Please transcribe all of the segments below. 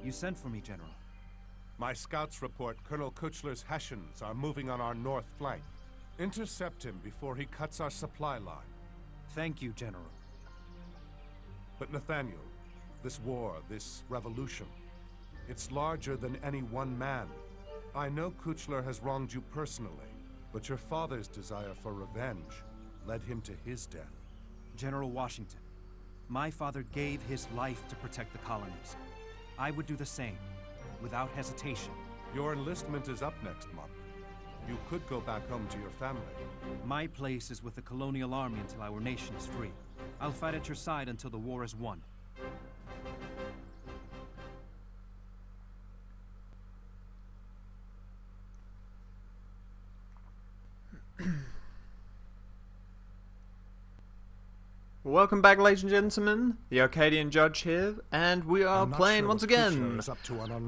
You sent for me, General. My scouts report Colonel Kuechler's Hessians are moving on our north flank. Intercept him before he cuts our supply line. Thank you, General. But Nathaniel, this war, this revolution, it's larger than any one man. I know Kuechler has wronged you personally, but your father's desire for revenge led him to his death. General Washington, my father gave his life to protect the colonies. I would do the same, without hesitation. Your enlistment is up next month. You could go back home to your family. My place is with the colonial army until our nation is free. I'll fight at your side until the war is won. Welcome back, ladies and gentlemen. The Arcadian Judge here, and we are playing once again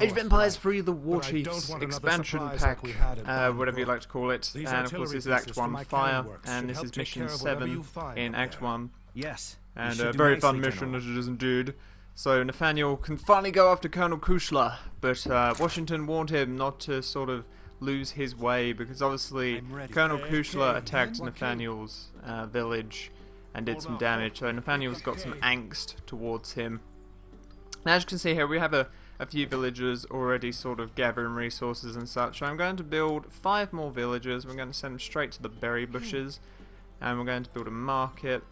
Age of Empires 3: The WarChiefs expansion pack, whatever you like to call it. And of course, this is Act 1 Fire, and this is Mission 7 in Act 1. Yes. And a very fun mission as it is indeed. So Nathaniel can finally go after Colonel Kuechler, but Washington warned him not to sort of lose his way, because obviously Colonel Kuechler attacked Nathaniel's village and did some damage, so Nathaniel's got some angst towards him. Now, as you can see here, we have a few villagers already sort of gathering resources and such, so I'm going to build 5 more villagers. We're going to send them straight to the berry bushes, and we're going to build a market.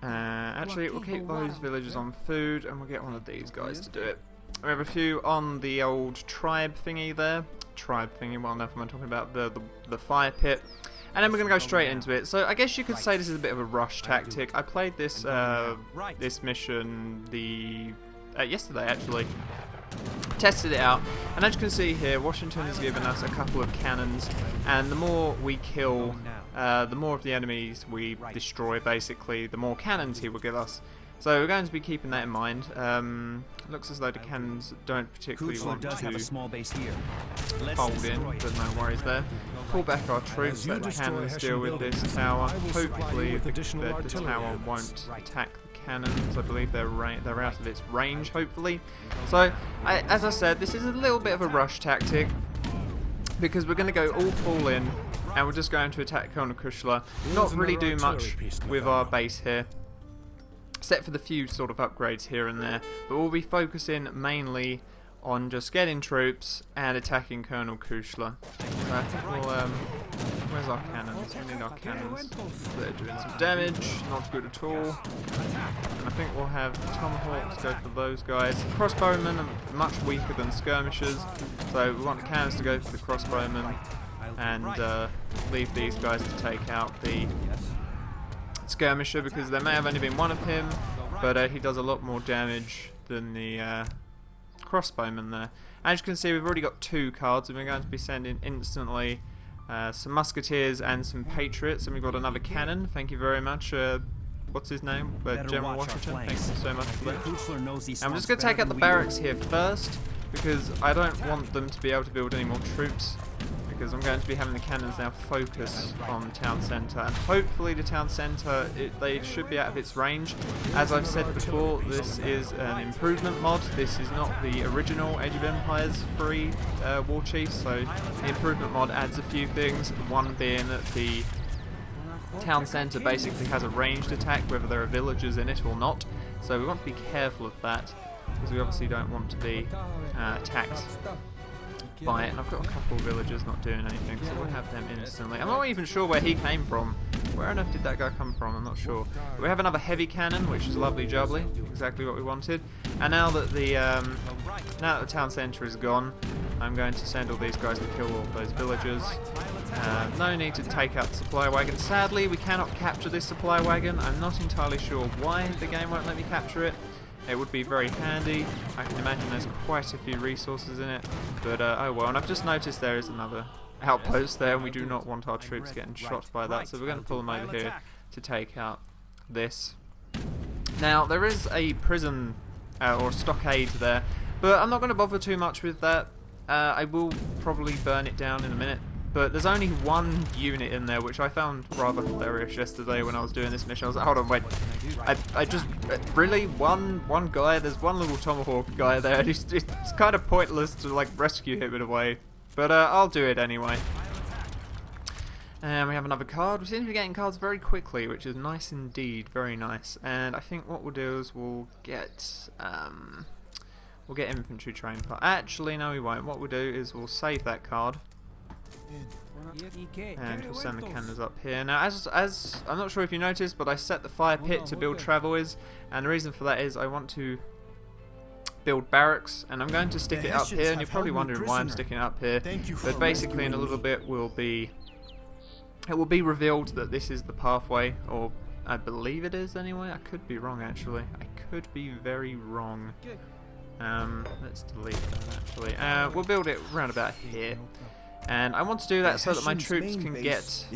Actually, we'll keep those villagers on food, and we'll get one of these guys to do it. We have a few on the old tribe thingy there. Tribe thingy, well, enough I'm talking about the fire pit. And then we're going to go straight into it. So I guess you could say this is a bit of a rush tactic. I played this this mission yesterday, actually. Tested it out, and as you can see here, Washington has given us a couple of cannons, and the more we kill, the more of the enemies we destroy, basically, the more cannons he will give us. So we're going to be keeping that in mind. Looks as though the cannons don't particularly want to fold in, but no worries there. Pull back our troops, let the cannons deal with this tower. Hopefully the tower won't attack the cannons. I believe they're out of its range, hopefully. So, as I said, this is a little bit of a rush tactic, because we're going to go all full in, and we're just going to attack Colonel Kuechler. Not really do much with our base here, except for the few sort of upgrades here and there, but we'll be focusing mainly on just getting troops and attacking Colonel Kuechler. So I think we'll, where's our cannons? We need our cannons. They're doing some damage, not good at all. And I think we'll have tomahawks go for those guys. Crossbowmen are much weaker than skirmishers, so we want the cannons to go for the crossbowmen, and leave these guys to take out the skirmisher, because there may have only been one of him, but he does a lot more damage than the crossbowman there. As you can see, we've already got 2 cards, and we're going to be sending instantly some musketeers and some patriots, and we've got another cannon. Thank you very much. What's his name? General Washington. Thank you so much for that. And I'm just going to take out the barracks here first, because I don't want them to be able to build any more troops, because I'm going to be having the cannons now focus on the town centre, and hopefully the town centre, they should be out of its range. As I've said before, this is an improvement mod. This is not the original Age of Empires 3 WarChiefs, so the improvement mod adds a few things, one being that the town centre basically has a ranged attack, whether there are villagers in it or not, so we want to be careful of that, because we obviously don't want to be attacked by it. And I've got a couple of villagers not doing anything, so we'll have them instantly. I'm not even sure where he came from. Where on earth did that guy come from? I'm not sure. We have another heavy cannon, which is lovely jubbly, exactly what we wanted. And now that the town centre is gone, I'm going to send all these guys to kill all those villagers. No need to take out the supply wagon. Sadly, we cannot capture this supply wagon. I'm not entirely sure why the game won't let me capture it. It would be very handy. I can imagine there's quite a few resources in it, but oh well. And I've just noticed there is another outpost there, and we do not want our troops getting shot by that, so we're going to pull them over here to take out this. Now, there is a prison or stockade there, but I'm not going to bother too much with that. I will probably burn it down in a minute, but there's only one unit in there, which I found rather hilarious yesterday when I was doing this mission. I was like, hold on, wait, I just, really, one guy, there's one little tomahawk guy there, and it's kind of pointless to like rescue him in a way, but I'll do it anyway. And we have another card. We seem to be getting cards very quickly, which is nice indeed, very nice. And I think what we'll do is we'll get infantry train part. Actually, no, we won't. What we'll do is we'll save that card, and we'll send the cannons up here. Now, as I'm not sure if you noticed, but I set the fire pit to build travois, and the reason for that is I want to build barracks, and I'm going to stick it up here. And you're probably wondering why I'm sticking it up here, but basically in a little bit it will be revealed that this is the pathway, or I believe it is anyway. I could be wrong actually. I could be very wrong. Let's delete that actually. We'll build it round about here, and I want to do that so that my troops can get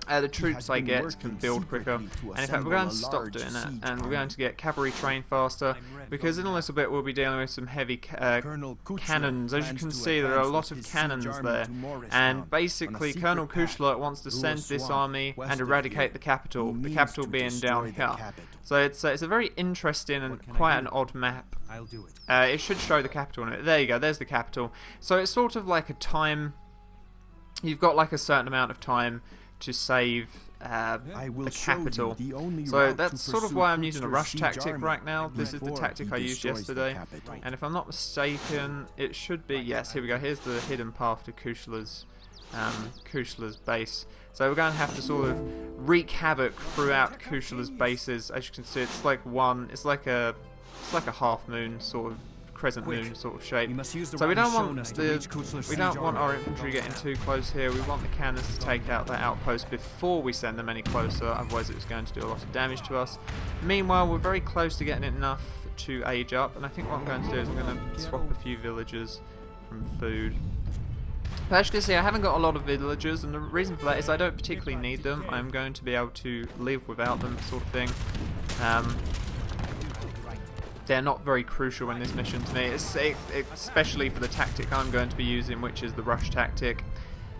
the troops I get can build quicker. And in fact, we're going to stop doing that, and we're going to get cavalry trained faster, because in a little bit we'll be dealing with some heavy cannons. As you can see, there are a lot of cannons there, and basically Colonel Kuechler wants to send this army and eradicate the capital being down here. So it's a very interesting and quite an odd map. It should show the capital in it. There you go, there's the capital. So it's sort of like a time, you've got like a certain amount of time to save the capital. So that's sort of why I'm using a rush tactic right now. This is the tactic I used yesterday, and if I'm not mistaken, it should be, yes, here we go, here's the hidden path to Kuechler's base. So we're going to have to sort of wreak havoc throughout Kuechler's bases. As you can see, it's like a half moon sort of crescent moon sort of shape. So we don't want our infantry getting too close here. We want the cannons to take out that outpost before we send them any closer, otherwise it's going to do a lot of damage to us. Meanwhile, we're very close to getting enough to age up, and I think what I'm going to do is I'm going to swap a few villagers from food. But as you can see, I haven't got a lot of villagers, and the reason for that is I don't particularly need them. I'm going to be able to live without them, sort of thing. They're not very crucial in this mission to me, especially for the tactic I'm going to be using, which is the rush tactic.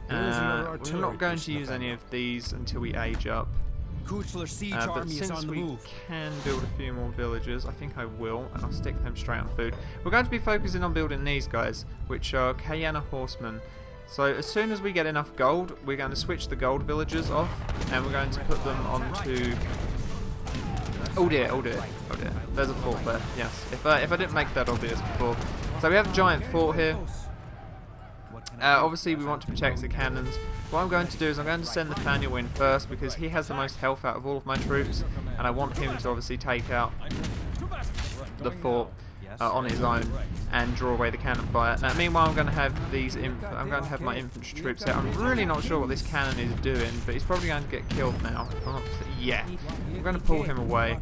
We're not going to use any of these until we age up. But since we can build a few more villages, I think I will, and I'll stick them straight on food. We're going to be focusing on building these guys, which are Cayenne horsemen. So as soon as we get enough gold, we're going to switch the gold villagers off, and we're going to put them onto... Oh dear, oh dear, oh dear. There's a fort there, yes. If I didn't make that obvious before. So we have a giant fort here. Obviously we want to protect the cannons. What I'm going to do is I'm going to send Nathaniel in first, because he has the most health out of all of my troops, and I want him to obviously take out the fort on his own and draw away the cannon fire. Now, meanwhile, I'm going to have my infantry troops out. I'm really not sure what this cannon is doing, but he's probably going to get killed now. Yeah, I'm going to pull him away,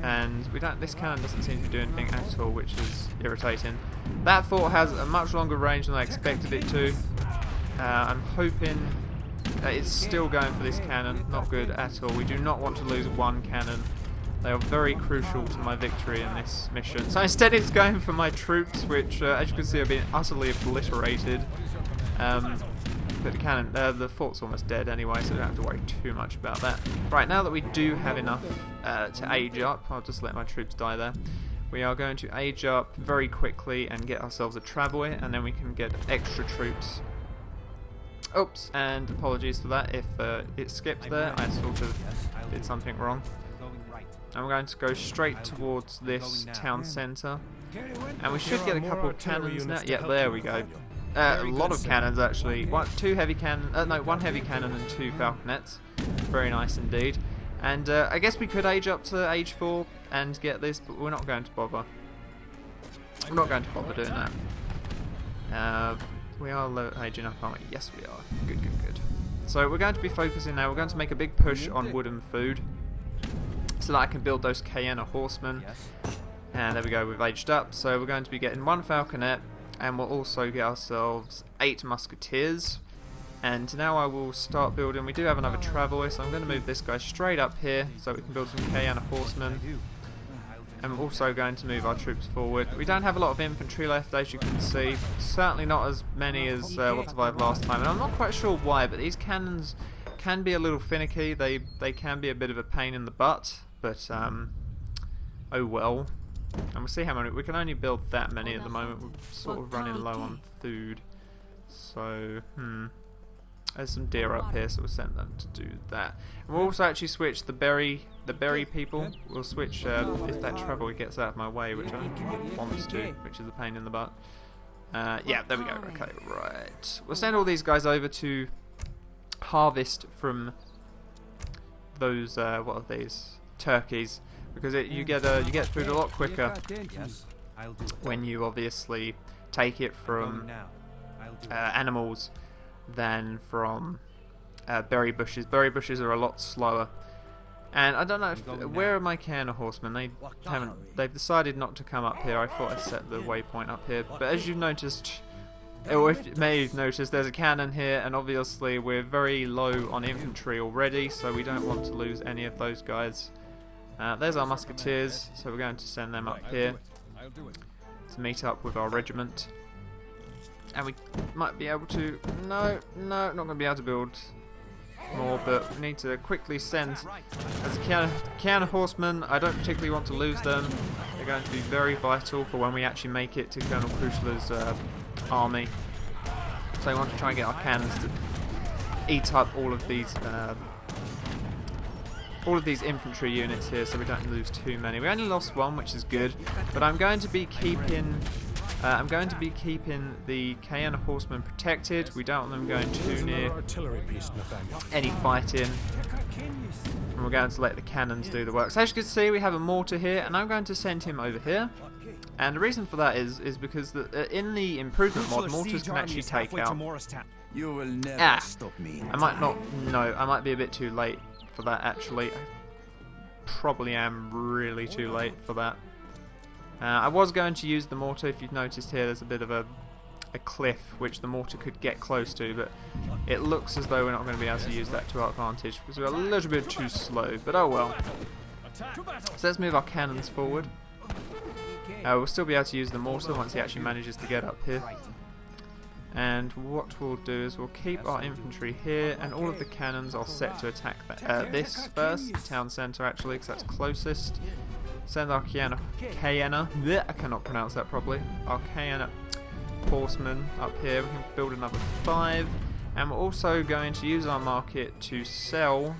and this cannon doesn't seem to do anything at all, which is irritating. That fort has a much longer range than I expected it to. I'm hoping that it's still going for this cannon. Not good at all. We do not want to lose one cannon. They are very crucial to my victory in this mission. So instead it's going for my troops, which as you can see are being utterly obliterated. But the fort's almost dead anyway, so I don't have to worry too much about that. Right, now that we do have enough to age up, I'll just let my troops die there. We are going to age up very quickly and get ourselves a travois, and then we can get extra troops. Oops, and apologies for that if it skipped there. I sort of did something wrong. And we're going to go straight towards this town centre, and we should get a couple of cannons now. Yeah, there we go. A lot of cannons actually. One heavy cannon and 2 falconets. Very nice indeed. And I guess we could age up to age 4 and get this, but we're not going to bother. We're not going to bother doing that. We are aging up, aren't we? Yes, we are. Good, good, good. So we're going to be focusing now. We're going to make a big push on wood and food, so that I can build those Cayenne horsemen. And there we go, we've aged up. So we're going to be getting 1 falconet, and we'll also get ourselves 8 musketeers. And now I will start building. We do have another travois, so I'm going to move this guy straight up here so we can build some Cayenne horsemen. I'm also going to move our troops forward. We don't have a lot of infantry left, as you can see. Certainly not as many as what survived last time, and I'm not quite sure why, but these cannons can be a little finicky. They can be a bit of a pain in the butt, but oh well. And we'll see how many. We can only build that many at the moment. We're sort of running low on food. So, there's some deer up here, so we'll send them to do that. And we'll also actually switch the berry people. We'll switch if that travel gets out of my way, which I want to, which is a pain in the butt. Yeah, there we go. Okay, right. We'll send all these guys over to harvest from those what are these turkeys, because you get food a lot quicker when you obviously take it from animals than from berry bushes. Berry bushes are a lot slower, and I don't know where are my can of horsemen. They've decided not to come up here. I thought I set the waypoint up here, but as you've noticed, or if you may have noticed, there's a cannon here, and obviously we're very low on infantry already, so we don't want to lose any of those guys. There's our musketeers, so we're going to send them up here to meet up with our regiment. And we might be able to... No, not going to be able to build more, but we need to quickly send... As a can of horsemen, I don't particularly want to lose them. They're going to be very vital for when we actually make it to Colonel Kuechler's army. So I want to try and get our cannons to eat up all of these infantry units here, so we don't lose too many. We only lost one, which is good, but I'm going to be keeping the Cayenne horsemen protected. We don't want them going too near any fighting, and we're going to let the cannons do the work. So as you can see, we have a mortar here, and I'm going to send him over here. And the reason for that is because in the improvement mod, mortars can actually take out. You will never stop me. I might not. No, I might be a bit too late for that. Actually, I probably am really too late for that. I was going to use the mortar. If you've noticed here, there's a bit of a cliff which the mortar could get close to, but it looks as though we're not going to be able to use that to our advantage because we're a little bit too slow, but oh well. So let's move our cannons forward. We'll still be able to use the mortar once he actually manages to get up here. And what we'll do is we'll keep our infantry here, and all of the cannons are set to attack this first, the town centre actually, because that's closest. Send our Cayenne, I cannot pronounce that properly, our Cayenne horsemen up here. We can build another 5, and we're also going to use our market to sell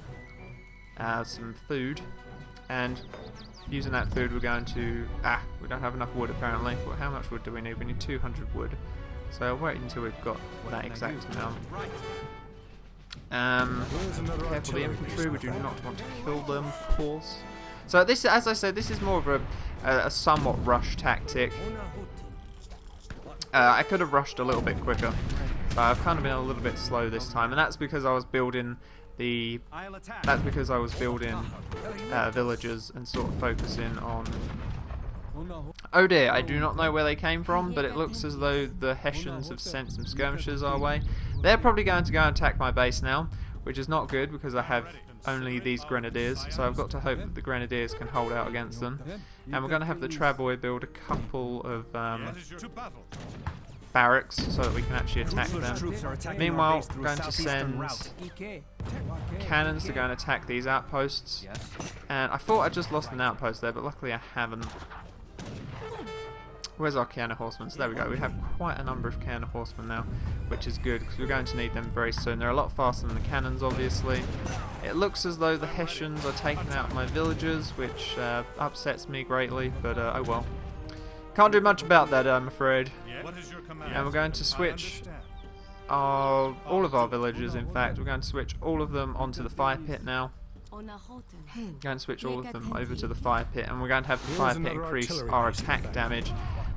some food, and using that food we're going to, we don't have enough wood apparently. Well, how much wood do we need? We need 200 wood. So I'll wait until we've got that exact amount. Careful the infantry, we do not want to kill them, of course. So this, as I said, this is more of a somewhat rush tactic. I could have rushed a little bit quicker. So I've kind of been a little bit slow this time, and that's because I was building villagers and sort of focusing on... Oh dear, I do not know where they came from, but it looks as though the Hessians have sent some skirmishers our way. They're probably going to go and attack my base now, which is not good because I have only these grenadiers, so I've got to hope that the grenadiers can hold out against them. And we're going to have the travois build a couple of barracks so that we can actually attack them. Meanwhile, we're going to send cannons to go and attack these outposts. And I thought I just lost an outpost there, but luckily I haven't. Where's our Cayenne horsemen? So there we go, we have quite a number of Cayenne horsemen now, which is good because we're going to need them very soon. They're a lot faster than the cannons, obviously. It looks as though the Hessians are taking out my villagers, which upsets me greatly, but oh well. Can't do much about that, I'm afraid. And we're going to switch all of our villagers, in fact. We're going to switch all of them onto the fire pit now. Going to switch all of them over to the fire pit, and we're going to have the fire pit increase our attack damage.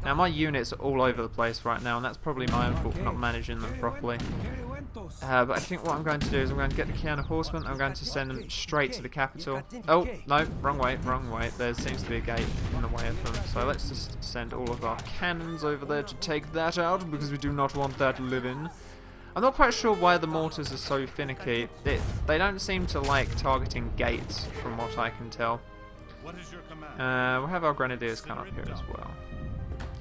Now my units are all over the place right now, and that's probably my own fault for not managing them properly. But I think what I'm going to do is I'm going to get the Cayenne horsemen, I'm going to send them straight to the capital. Oh, no, wrong way. There seems to be a gate in the way of them, so let's just send all of our cannons over there to take that out, because we do not want that living. I'm not quite sure why the mortars are so finicky. They don't seem to like targeting gates, from what I can tell. We'll have our grenadiers come up here as well.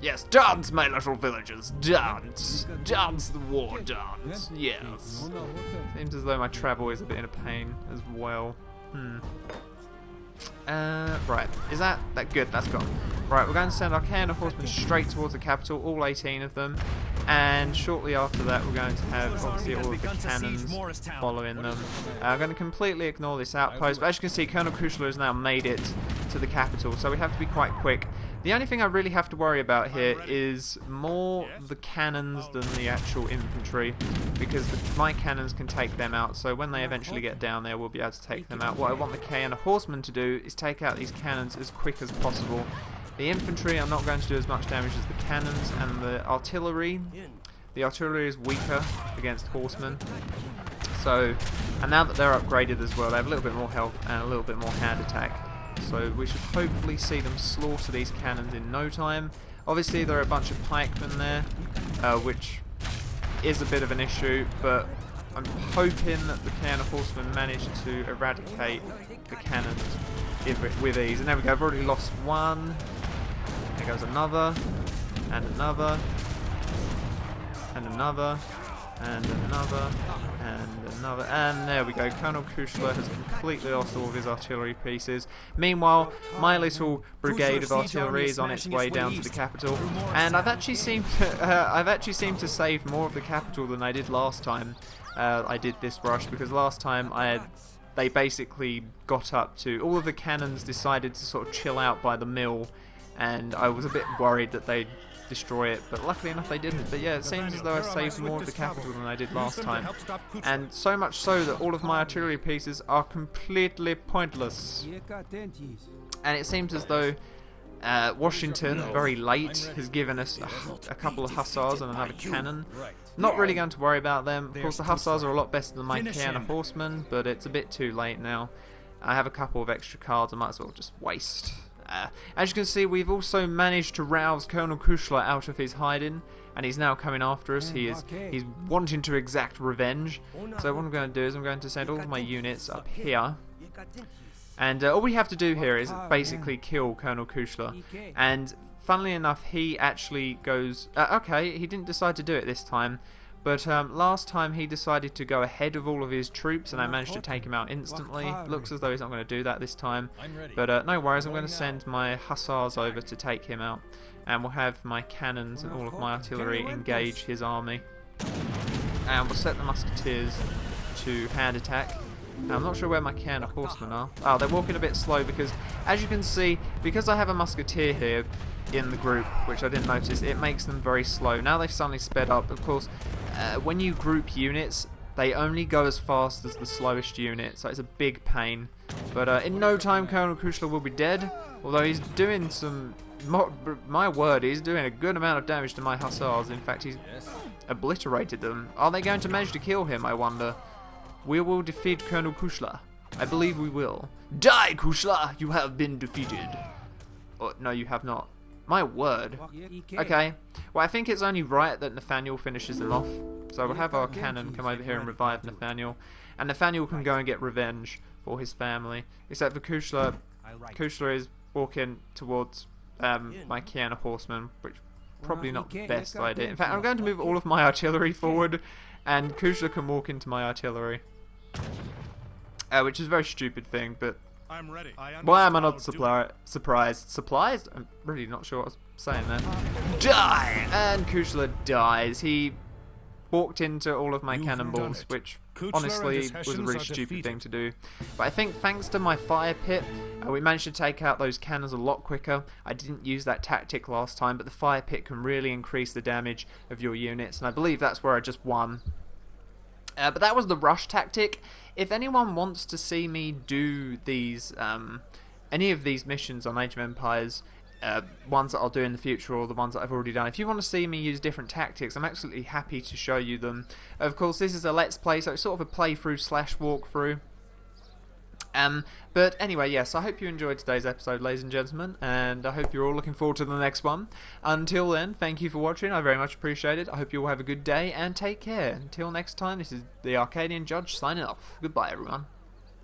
Yes, dance, my little villagers, dance! Dance the war dance, yes. Seems as though my travel is a bit in a pain as well. Right, is that good? That's gone. Right, we're going to send our cannon horsemen straight towards the capital, all 18 of them, and shortly after that we're going to have obviously all of the cannons following them. I'm going to completely ignore this outpost, but as you can see, Colonel Kuechler has now made it to the capital, so we have to be quite quick. The only thing I really have to worry about here is more the cannons than the actual infantry, because my cannons can take them out, so when they eventually get down there we'll be able to take them out. What I want the cannon horsemen to do is take out these cannons as quick as possible. The infantry I'm not going to do as much damage as the cannons, and the artillery is weaker against horsemen. So, and now that they're upgraded as well, they have a little bit more health and a little bit more hand attack. So we should hopefully see them slaughter these cannons in no time. Obviously there are a bunch of pikemen there, which is a bit of an issue, but I'm hoping that the cannon horsemen manage to eradicate the cannons with ease. And there we go, I've already lost one. There goes another, and another, and another, and another, and another, and there we go. Colonel Kuechler has completely lost all of his artillery pieces. Meanwhile, my little brigade of artillery is on its way down to the capital, and I've actually seemed to save more of the capital than I did last time. I did this rush, because last time they basically got up to, all of the cannons decided to sort of chill out by the mill, and I was a bit worried that they'd destroy it, but luckily enough they didn't. But yeah, it seems as though I saved more of the capital than I did last time, and so much so that all of my artillery pieces are completely pointless. And it seems as though Washington, very late, has given us a couple of hussars and another cannon. Not really going to worry about them. Of course, the hussars are a lot better than my cannon horsemen, but it's a bit too late now. I have a couple of extra cards I might as well just waste. As you can see, we've also managed to rouse Colonel Kuechler out of his hiding, and he's now coming after us. He's wanting to exact revenge. So what I'm going to do is I'm going to send all of my units up here, and all we have to do here is basically kill Colonel Kuechler. And funnily enough, he actually goes... okay, he didn't decide to do it this time. But last time he decided to go ahead of all of his troops, and I managed to take him out instantly. Looks as though he's not going to do that this time. But no worries, I'm going to send my hussars over to take him out. And we'll have my cannons and all of my artillery engage his army. And we'll set the musketeers to hand attack. Now, I'm not sure where my cannon horsemen are. Oh, they're walking a bit slow because, as you can see, because I have a musketeer here in the group, which I didn't notice, it makes them very slow. Now they've suddenly sped up. Of course, when you group units, they only go as fast as the slowest unit, so it's a big pain. But in no time, Colonel Kuechler will be dead, although he's doing some... my word, he's doing a good amount of damage to my hussars. In fact, he's obliterated them. Are they going to manage to kill him, I wonder? We will defeat Colonel Kuechler. I believe we will. Die, Kuechler! You have been defeated. Oh, no, you have not. My word. Okay. Well, I think it's only right that Nathaniel finishes them off. So we'll have our cannon come over here and revive Nathaniel. And Nathaniel can go and get revenge for his family. Except for Kuechler. Kuechler is walking towards my cannon horsemen, which probably not the best idea. In fact, I'm going to move all of my artillery forward, and Kuechler can walk into my artillery. Which is a very stupid thing, but... I'm ready. Why am I not surprised? Surprised? I'm really not sure what I was saying there. Die! And Kuechler dies. He walked into all of my cannonballs, which honestly was a really stupid thing to do. But I think thanks to my fire pit, we managed to take out those cannons a lot quicker. I didn't use that tactic last time, but the fire pit can really increase the damage of your units, and I believe that's where I just won. But that was the rush tactic. If anyone wants to see me do these, any of these missions on Age of Empires, ones that I'll do in the future or the ones that I've already done, if you want to see me use different tactics, I'm absolutely happy to show you them. Of course, this is a Let's Play, so it's sort of a playthrough / walkthrough. But anyway, yes, I hope you enjoyed today's episode, ladies and gentlemen, and I hope you're all looking forward to the next one. Until then, thank you for watching, I very much appreciate it. I hope you all have a good day, and take care. Until next time, this is the Arcadian Judge signing off. Goodbye, everyone.